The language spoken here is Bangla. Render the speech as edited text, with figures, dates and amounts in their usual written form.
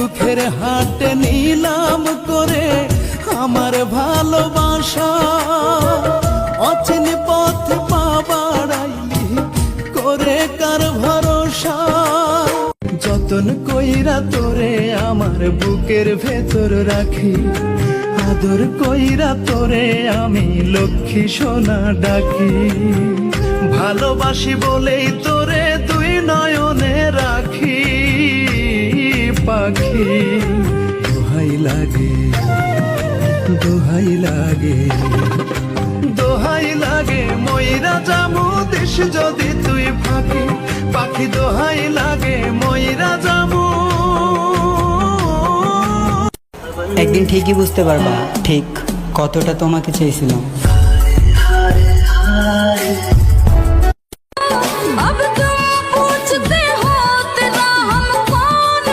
দুঃখের হাটে নিলাম করে আমার ভালোবাসা, অচিন পথ পা বাড়াইলি করে কার ভরসা। যতন কইরা তোরে আমার বুকের ভেতর রাখি, আদর কইরা তোরে আমি লক্ষ্মী সোনা ডাকি। ভালোবাসি বলেই তোরে দুই নয়নে রাখি পাখি। দোহাই লাগে, দোহাই লাগে, দোহাই লাগে ময়রা জামু দেশ যদি তুই ফাঁকি। পাখি দোহাই লাগে ময়রা জামু। একদিন ঠিকই বুঝতে পারবা ঠিক কতটা তোমাকে চেয়েছিলাম।